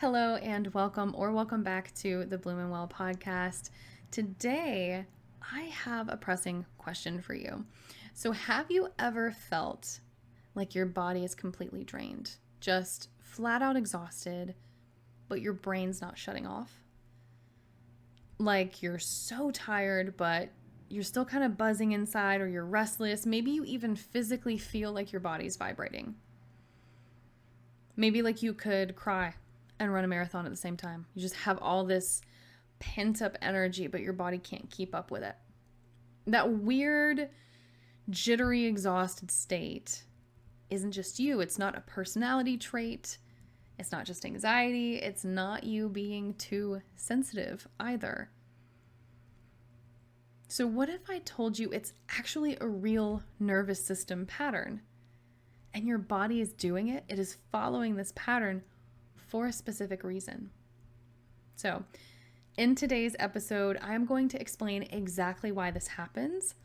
Hello and welcome back to the Bloom and Well podcast. Today, I have a pressing question for you. So, have you ever felt like your body is completely drained, just flat out exhausted, but your brain's not shutting off? Like you're so tired, but you're still kind of buzzing inside, or you're restless. Maybe you even physically feel like your body's vibrating. Maybe like you could cry and run a marathon at the same time. You just have all this pent up energy, but your body can't keep up with it. That weird, jittery, exhausted state isn't just you. It's not a personality trait. It's not just anxiety. It's not you being too sensitive either. So, what if I told you it's actually a real nervous system pattern? And your body is doing it? It is following this pattern for a specific reason. So, in today's episode, I'm going to explain exactly why this happens,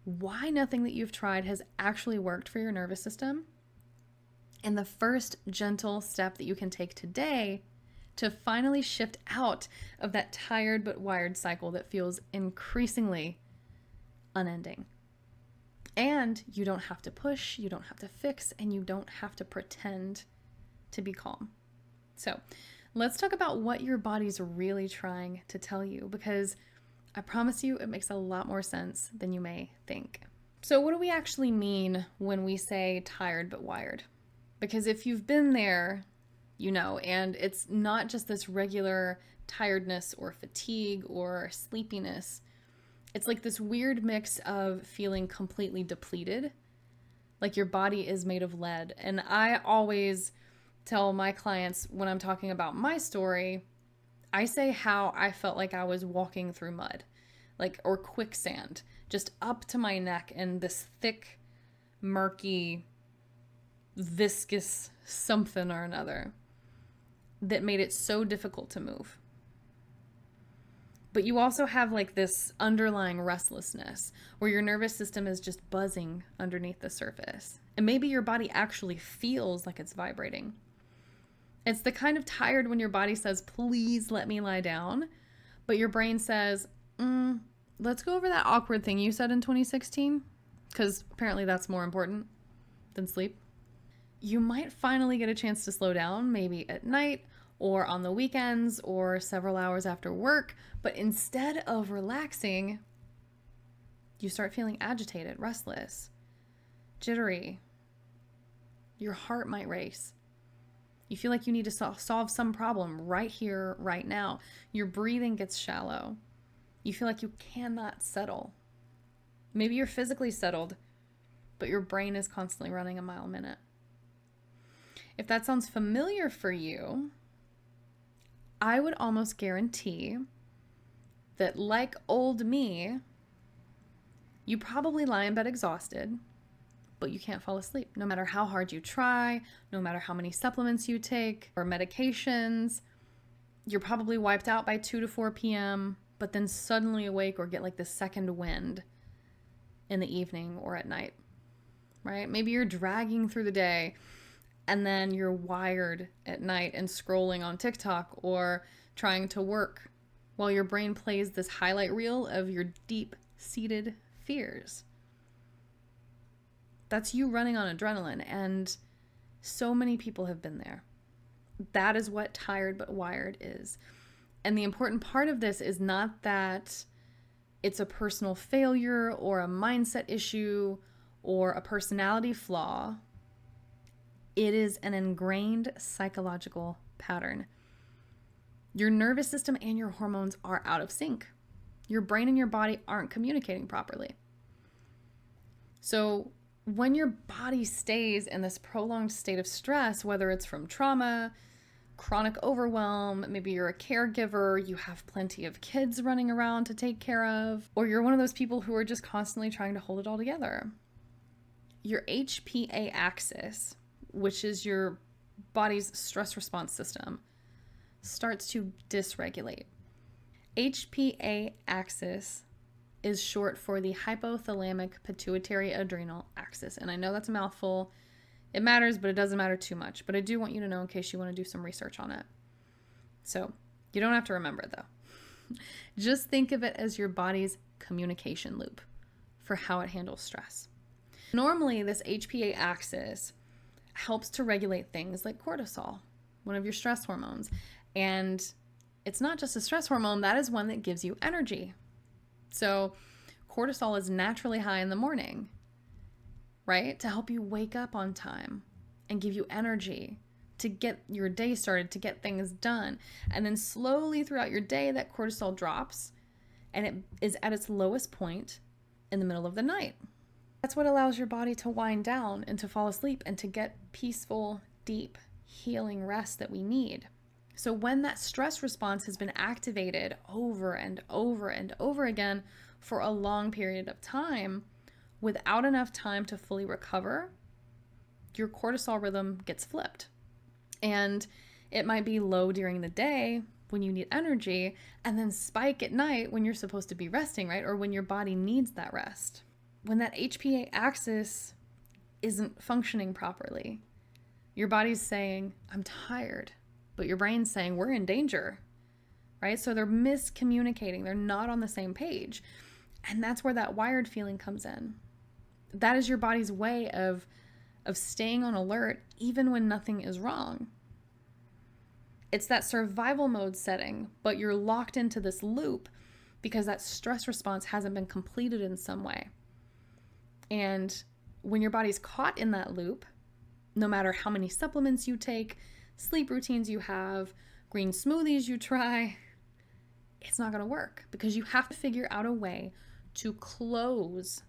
why nothing that you've tried has actually worked for your nervous system, and the first gentle step that you can take today to finally shift out of that tired but wired cycle that feels increasingly unending. And you don't have to push, you don't have to fix, and you don't have to pretend to be calm. So let's talk about what your body's really trying to tell you, because I promise you it makes a lot more sense than you may think. So what do we actually mean when we say tired but wired? Because if you've been there, you know, and it's not just this regular tiredness or fatigue or sleepiness. It's like this weird mix of feeling completely depleted, like your body is made of lead. And I always tell my clients when I'm talking about my story, I say how I felt like I was walking through mud, like, or quicksand, just up to my neck in this thick, murky, viscous something or another that made it so difficult to move. But you also have like this underlying restlessness where your nervous system is just buzzing underneath the surface. And maybe your body actually feels like it's vibrating. It's the kind of tired when your body says, please let me lie down. But your brain says, let's go over that awkward thing you said in 2016. Because apparently that's more important than sleep. You might finally get a chance to slow down, maybe at night or on the weekends or several hours after work. But instead of relaxing, you start feeling agitated, restless, jittery. Your heart might race. You feel like you need to solve some problem right here, right now. Your breathing gets shallow. You feel like you cannot settle. Maybe you're physically settled, but your brain is constantly running a mile a minute. If that sounds familiar for you, I would almost guarantee that, like old me, you probably lie in bed exhausted, but you can't fall asleep. No matter how hard you try, no matter how many supplements you take or medications, you're probably wiped out by 2 to 4 p.m., but then suddenly awake or get like the second wind in the evening or at night, right? Maybe you're dragging through the day and then you're wired at night and scrolling on TikTok or trying to work while your brain plays this highlight reel of your deep-seated fears. That's you running on adrenaline, and so many people have been there. That is what tired but wired is. And the important part of this is not that it's a personal failure or a mindset issue or a personality flaw. It is an ingrained psychological pattern. Your nervous system and your hormones are out of sync. Your brain and your body aren't communicating properly. So when your body stays in this prolonged state of stress, whether it's from trauma, chronic overwhelm, maybe you're a caregiver, you have plenty of kids running around to take care of, or you're one of those people who are just constantly trying to hold it all together, your HPA axis, which is your body's stress response system, starts to dysregulate. HPA axis is short for the hypothalamic pituitary adrenal axis. And I know that's a mouthful. It matters, but it doesn't matter too much. But I do want you to know in case you want to do some research on it. So you don't have to remember it though. Just think of it as your body's communication loop for how it handles stress. Normally, this HPA axis helps to regulate things like cortisol, one of your stress hormones. And it's not just a stress hormone, that is one that gives you energy. So cortisol is naturally high in the morning, right? To help you wake up on time and give you energy to get your day started, to get things done. And then slowly throughout your day, that cortisol drops and it is at its lowest point in the middle of the night. That's what allows your body to wind down and to fall asleep and to get peaceful, deep, healing rest that we need. So when that stress response has been activated over and over and over again for a long period of time, without enough time to fully recover, your cortisol rhythm gets flipped. And it might be low during the day when you need energy and then spike at night when you're supposed to be resting, right? Or when your body needs that rest. When that HPA axis isn't functioning properly, your body's saying, I'm tired, but your brain's saying, we're in danger, right? So they're miscommunicating. They're not on the same page. And that's where that wired feeling comes in. That is your body's way of staying on alert even when nothing is wrong. It's that survival mode setting, but you're locked into this loop because that stress response hasn't been completed in some way. And when your body's caught in that loop, no matter how many supplements you take, sleep routines you have, green smoothies you try, it's not going to work because you have to figure out a way to close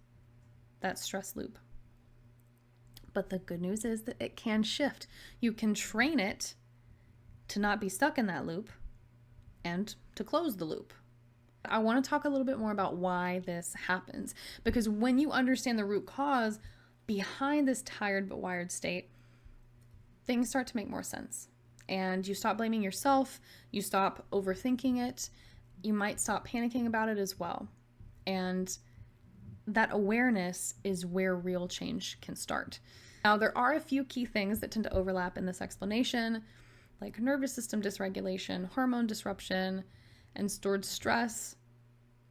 that stress loop. But the good news is that it can shift. You can train it to not be stuck in that loop and to close the loop. I want to talk a little bit more about why this happens, because when you understand the root cause behind this tired but wired state, things start to make more sense. And you stop blaming yourself, you stop overthinking it, you might stop panicking about it as well. And that awareness is where real change can start. Now, there are a few key things that tend to overlap in this explanation, like nervous system dysregulation, hormone disruption, and stored stress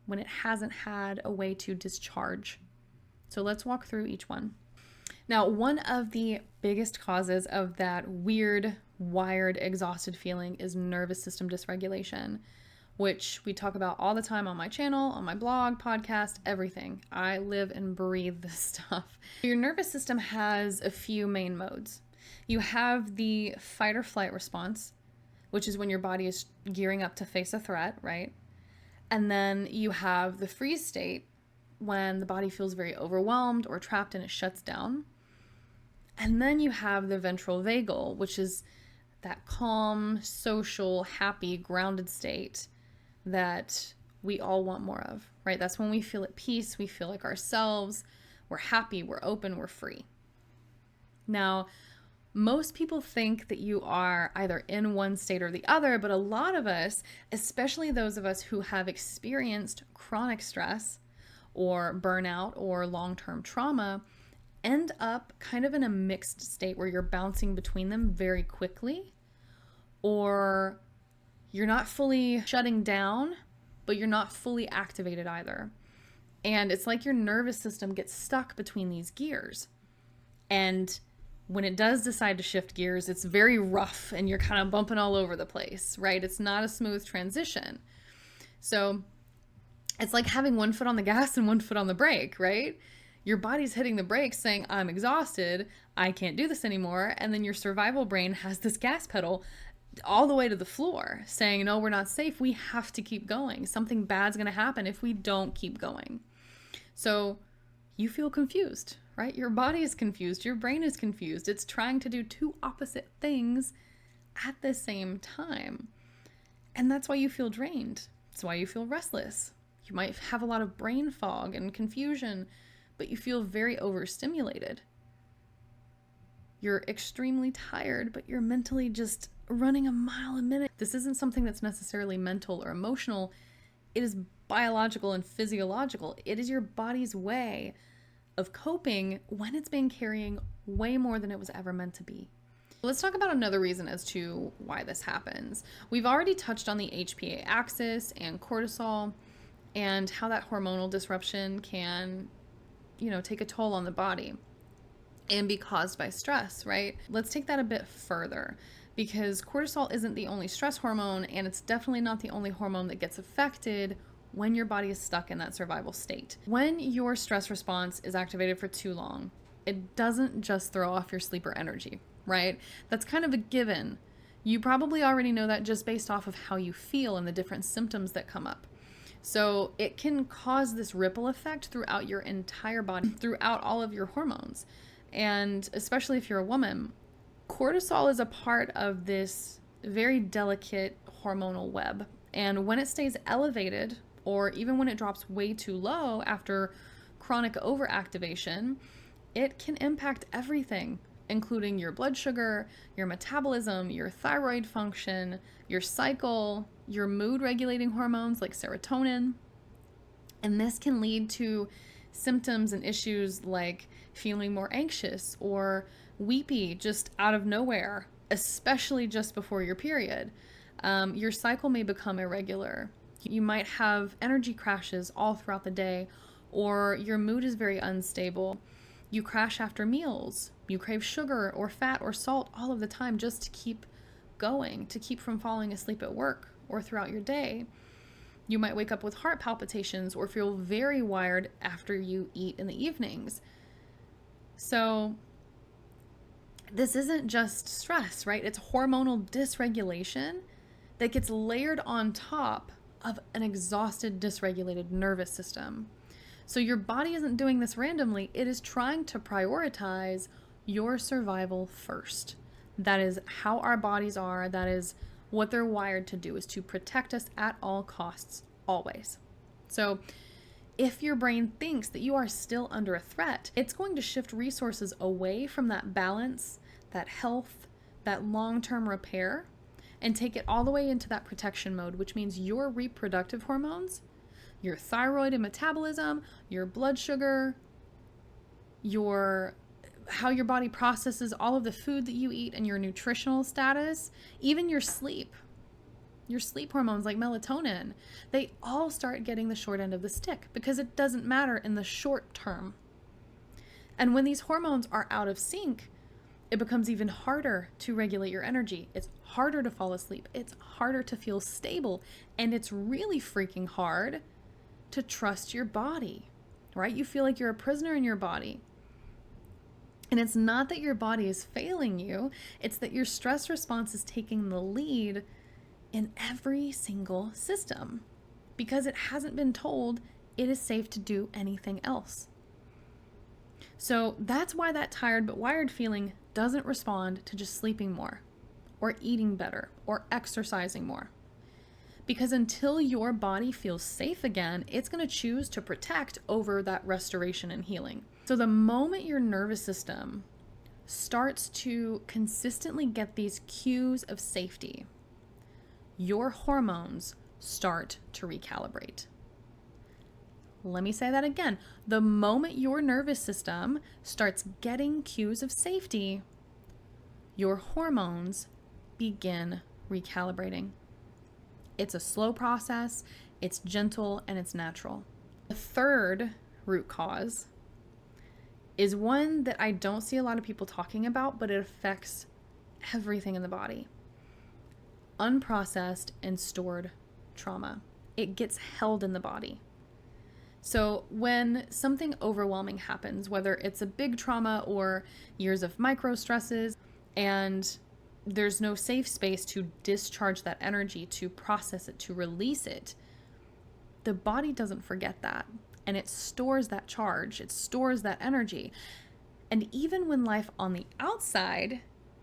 when it hasn't had a way to discharge. So let's walk through each one. Now, one of the biggest causes of that weird, wired, exhausted feeling is nervous system dysregulation, which we talk about all the time on my channel, on my blog, podcast, everything. I live and breathe this stuff. Your nervous system has a few main modes. You have the fight or flight response, which is when your body is gearing up to face a threat, right? And then you have the freeze state when the body feels very overwhelmed or trapped and it shuts down. And then you have the ventral vagal, which is that calm, social, happy, grounded state that we all want more of, right? That's when we feel at peace, we feel like ourselves, we're happy, we're open, we're free. Now, most people think that you are either in one state or the other, but a lot of us, especially those of us who have experienced chronic stress or burnout or long-term trauma, end up kind of in a mixed state where you're bouncing between them very quickly, or you're not fully shutting down, but you're not fully activated either. And it's like your nervous system gets stuck between these gears. And when it does decide to shift gears, it's very rough and you're kind of bumping all over the place, right? It's not a smooth transition. So it's like having one foot on the gas and one foot on the brake, right? Your body's hitting the brakes saying, I'm exhausted, I can't do this anymore. And then your survival brain has this gas pedal all the way to the floor saying, no, we're not safe. We have to keep going. Something bad's going to happen if we don't keep going. So you feel confused, right? Your body is confused. Your brain is confused. It's trying to do two opposite things at the same time. And that's why you feel drained. That's why you feel restless. You might have a lot of brain fog and confusion, but you feel very overstimulated. You're extremely tired, but you're mentally just running a mile a minute. This isn't something that's necessarily mental or emotional. It is biological and physiological. It is your body's way of coping when it's been carrying way more than it was ever meant to be. Let's talk about another reason as to why this happens. We've already touched on the HPA axis and cortisol and how that hormonal disruption can, take a toll on the body and be caused by stress, right? Let's take that a bit further, because cortisol isn't the only stress hormone, and it's definitely not the only hormone that gets affected when your body is stuck in that survival state. When your stress response is activated for too long, it doesn't just throw off your sleep or energy, right? That's kind of a given. You probably already know that just based off of how you feel and the different symptoms that come up. So it can cause this ripple effect throughout your entire body, throughout all of your hormones. And especially if you're a woman, cortisol is a part of this very delicate hormonal web. And when it stays elevated, or even when it drops way too low after chronic overactivation, it can impact everything, including your blood sugar, your metabolism, your thyroid function, your cycle, your mood regulating hormones like serotonin. And this can lead to symptoms and issues like feeling more anxious or weepy just out of nowhere, especially just before your period. Your cycle may become irregular. You might have energy crashes all throughout the day, or your mood is very unstable. You crash after meals. You crave sugar or fat or salt all of the time just to keep going, to keep from falling asleep at work or throughout your day. You might wake up with heart palpitations or feel very wired after you eat in the evenings. So this isn't just stress, right? It's hormonal dysregulation that gets layered on top of an exhausted, dysregulated nervous system. So your body isn't doing this randomly. It is trying to prioritize your survival first. That is how our bodies are. That is what they're wired to do, is to protect us at all costs, always. So if your brain thinks that you are still under a threat, it's going to shift resources away from that balance, that health, that long-term repair, and take it all the way into that protection mode, which means your reproductive hormones, your thyroid and metabolism, your blood sugar, how your body processes all of the food that you eat and your nutritional status, even your sleep hormones like melatonin, they all start getting the short end of the stick because it doesn't matter in the short term. And when these hormones are out of sync, it becomes even harder to regulate your energy. It's harder to fall asleep. It's harder to feel stable. And it's really freaking hard to trust your body, right? You feel like you're a prisoner in your body. And it's not that your body is failing you. It's that your stress response is taking the lead in every single system because it hasn't been told it is safe to do anything else. So that's why that tired but wired feeling doesn't respond to just sleeping more or eating better or exercising more. Because until your body feels safe again, it's going to choose to protect over that restoration and healing. So the moment your nervous system starts to consistently get these cues of safety, your hormones start to recalibrate. Let me say that again. The moment your nervous system starts getting cues of safety, your hormones begin recalibrating. It's a slow process, it's gentle, and it's natural. The third root cause is one that I don't see a lot of people talking about, but it affects everything in the body. Unprocessed and stored trauma. It gets held in the body. So when something overwhelming happens, whether it's a big trauma or years of micro stresses, and there's no safe space to discharge that energy, to process it, to release it, the body doesn't forget that. And it stores that charge, it stores that energy. And even when life on the outside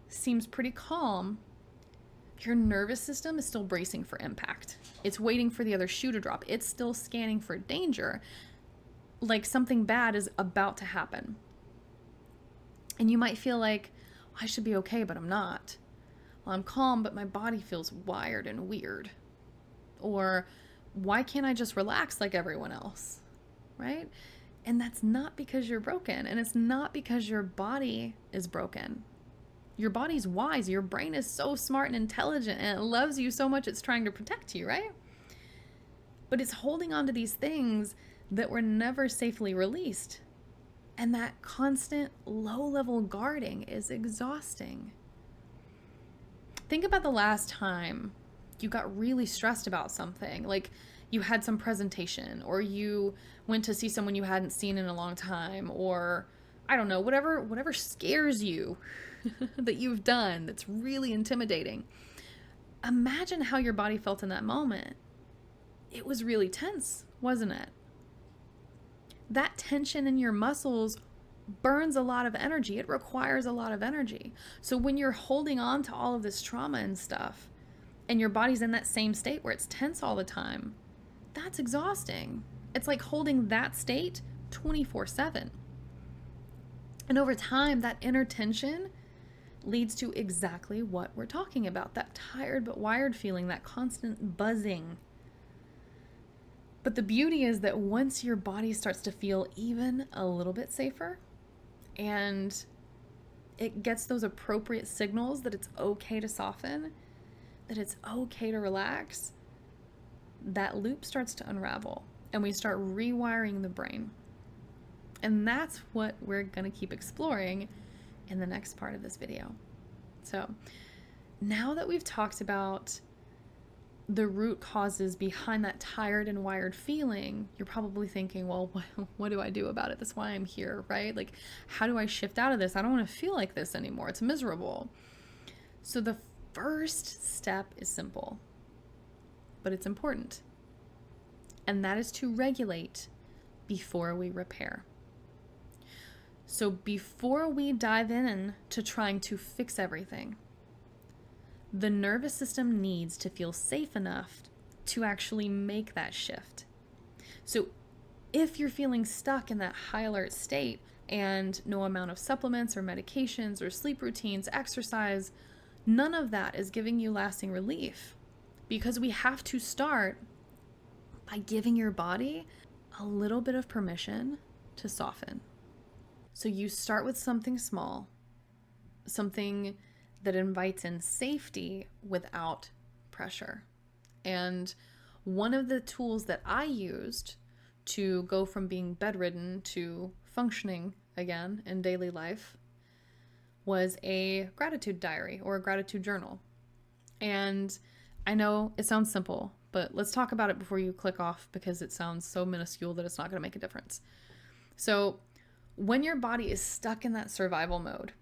seems pretty calm, your nervous system is still bracing for impact. It's waiting for the other shoe to drop. It's still scanning for danger, like something bad is about to happen. And you might feel like, I should be okay, but I'm not. Well, I'm calm, but my body feels wired and weird. Or why can't I just relax like everyone else? Right? And that's not because you're broken, and it's not because your body is broken. Your body's wise. Your brain is so smart and intelligent, and it loves you so much it's trying to protect you, right? But it's holding on to these things that were never safely released. And that constant low-level guarding is exhausting. Think about the last time you got really stressed about something, like you had some presentation, or you went to see someone you hadn't seen in a long time, or I don't know, whatever scares you that you've done that's really intimidating. Imagine how your body felt in that moment. It was really tense, wasn't it? That tension in your muscles burns a lot of energy. It requires a lot of energy. So when you're holding on to all of this trauma and stuff, and your body's in that same state where it's tense all the time, that's exhausting. It's like holding that state 24/7. And over time, that inner tension leads to exactly what we're talking about, that tired but wired feeling, that constant buzzing. But the beauty is that once your body starts to feel even a little bit safer, and it gets those appropriate signals that it's okay to soften, that it's okay to relax, that loop starts to unravel and we start rewiring the brain. And that's what we're going to keep exploring in the next part of this video. So now that we've talked about the root causes behind that tired and wired feeling, you're probably thinking, well, what do I do about it? That's why I'm here, right? Like, how do I shift out of this? I don't want to feel like this anymore. It's miserable. So the first step is simple, but it's important. And that is to regulate before we repair. So before we dive in to trying to fix everything, the nervous system needs to feel safe enough to actually make that shift. So if you're feeling stuck in that high alert state and no amount of supplements or medications or sleep routines, exercise, none of that is giving you lasting relief, because we have to start by giving your body a little bit of permission to soften. So you start with something small, something that invites in safety without pressure. And one of the tools that I used to go from being bedridden to functioning again in daily life was a gratitude diary or a gratitude journal. And I know it sounds simple, but let's talk about it before you click off, because it sounds so minuscule that it's not going to make a difference. So when your body is stuck in that survival mode,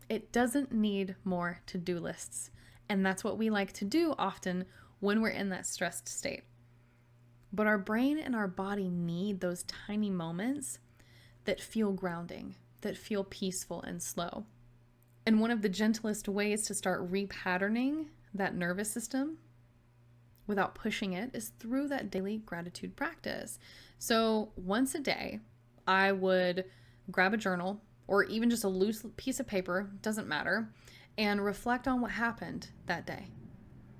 it doesn't need more to-do lists. And that's what we like to do often when we're in that stressed state. But our brain and our body need those tiny moments that feel grounding, that feel peaceful and slow. And one of the gentlest ways to start repatterning that nervous system without pushing it is through that daily gratitude practice. So once a day, I would grab a journal, or even just a loose piece of paper, doesn't matter, and reflect on what happened that day.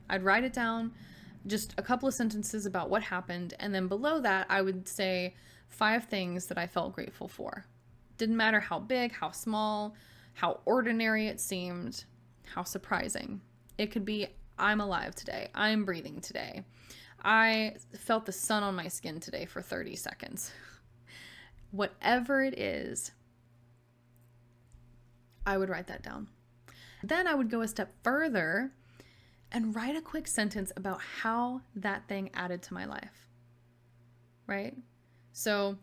I'd write it down, just a couple of sentences about what happened, and then below that, I would say 5 things that I felt grateful for. Didn't matter how big, how small, how ordinary it seemed, how surprising. It could be, I'm alive today, I'm breathing today, I felt the sun on my skin today for 30 seconds. Whatever it is, I would write that down. Then I would go a step further and write a quick sentence about how that thing added to my life, right? So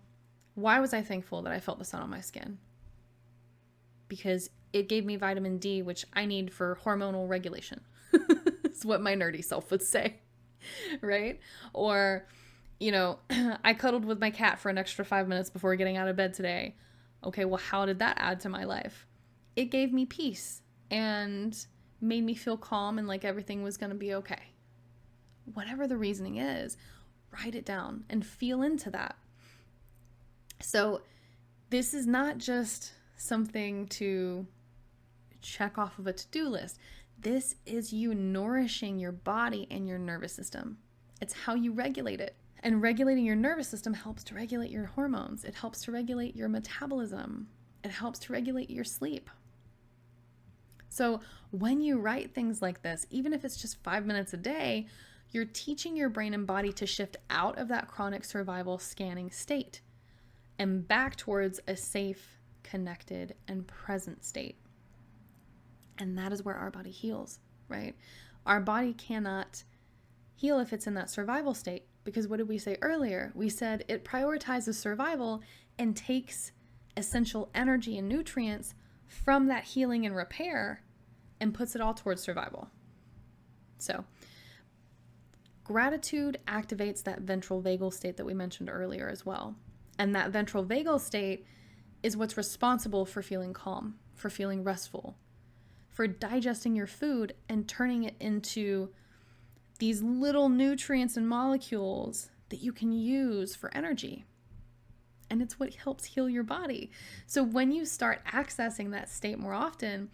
why was I thankful that I felt the sun on my skin? Because it gave me vitamin D, which I need for hormonal regulation. It's what my nerdy self would say, right? Or, I cuddled with my cat for an extra 5 minutes before getting out of bed today. Okay, well, how did that add to my life? It gave me peace and made me feel calm and like everything was going to be okay. Whatever the reasoning is, write it down and feel into that. So this is not just something to check off of a to-do list. This is you nourishing your body and your nervous system. It's how you regulate it. And regulating your nervous system helps to regulate your hormones. It helps to regulate your metabolism. It helps to regulate your sleep. So when you write things like this, even if it's just 5 minutes a day, you're teaching your brain and body to shift out of that chronic survival scanning state and back towards a safe, connected, and present state. And that is where our body heals, right? Our body cannot heal if it's in that survival state, because what did we say earlier? We said it prioritizes survival and takes essential energy and nutrients from that healing and repair and puts it all towards survival. So gratitude activates that ventral vagal state that we mentioned earlier as well. And that ventral vagal state is what's responsible for feeling calm, for feeling restful, for digesting your food and turning it into these little nutrients and molecules that you can use for energy. And it's what helps heal your body. So when you start accessing that state more often,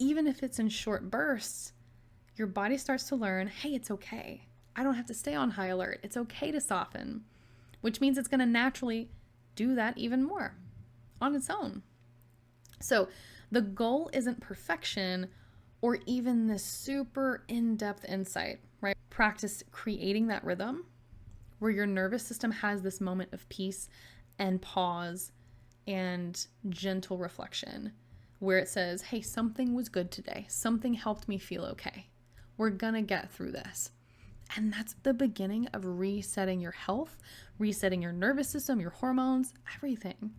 even if it's in short bursts, your body starts to learn, hey, it's okay. I don't have to stay on high alert. It's okay to soften, which means it's going to naturally do that even more on its own. So the goal isn't perfection or even this super in-depth insight, right? Practice creating that rhythm where your nervous system has this moment of peace and pause and gentle reflection where it says, hey, something was good today. Something helped me feel okay. We're gonna get through this. And that's the beginning of resetting your health, resetting your nervous system, your hormones, everything.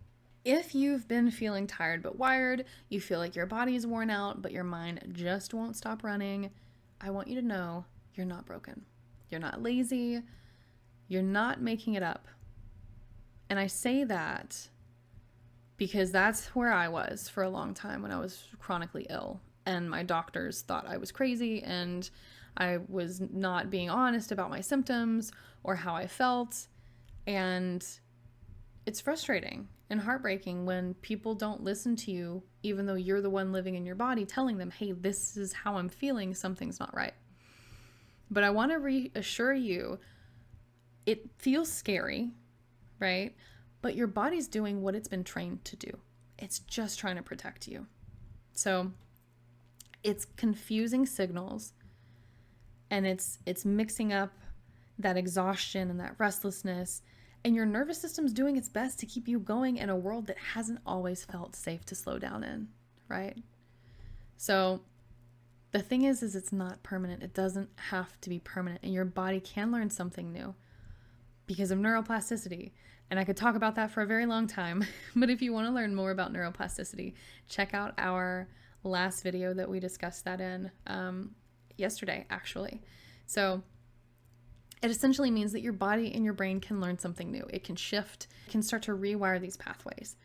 If you've been feeling tired but wired, you feel like your body's worn out, but your mind just won't stop running, I want you to know you're not broken. You're not lazy. You're not making it up. And I say that because that's where I was for a long time when I was chronically ill. And my doctors thought I was crazy and I was not being honest about my symptoms or how I felt. And it's frustrating and heartbreaking when people don't listen to you, even though you're the one living in your body, telling them, hey, this is how I'm feeling, something's not right. But I want to reassure you, it feels scary, right? But your body's doing what it's been trained to do. It's just trying to protect you. So it's confusing signals, and it's mixing up that exhaustion and that restlessness, and your nervous system's doing its best to keep you going in a world that hasn't always felt safe to slow down in, right? So the thing is it's not permanent. It doesn't have to be permanent, and your body can learn something new because of neuroplasticity. And I could talk about that for a very long time, but if you want to learn more about neuroplasticity, check out our last video that we discussed that in yesterday, actually. So it essentially means that your body and your brain can learn something new. It can shift, it can start to rewire these pathways.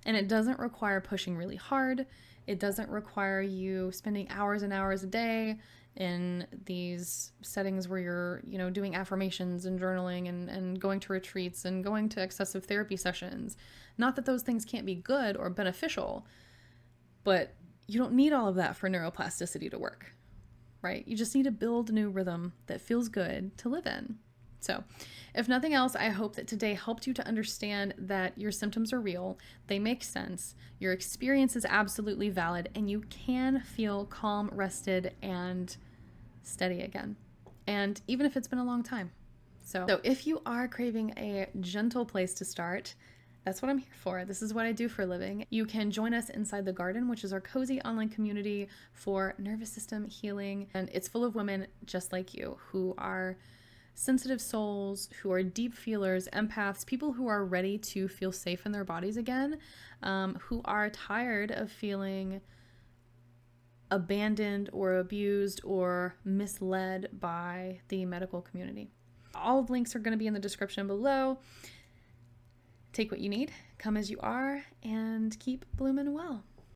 And it doesn't require pushing really hard. It doesn't require you spending hours and hours a day in these settings where you're, doing affirmations and journaling and going to retreats and going to excessive therapy sessions. Not that those things can't be good or beneficial, but you don't need all of that for neuroplasticity to work, right? You just need to build a new rhythm that feels good to live in. So if nothing else, I hope that today helped you to understand that your symptoms are real, they make sense, your experience is absolutely valid, and you can feel calm, rested, and steady again. And even if it's been a long time. So if you are craving a gentle place to start, that's what I'm here for. This is what I do for a living. You can join us inside the garden, which is our cozy online community for nervous system healing. And it's full of women just like you who are sensitive souls, who are deep feelers, empaths, people who are ready to feel safe in their bodies again, who are tired of feeling abandoned or abused or misled by the medical community. All links are going to be in the description below. Take what you need, come as you are, and keep blooming well.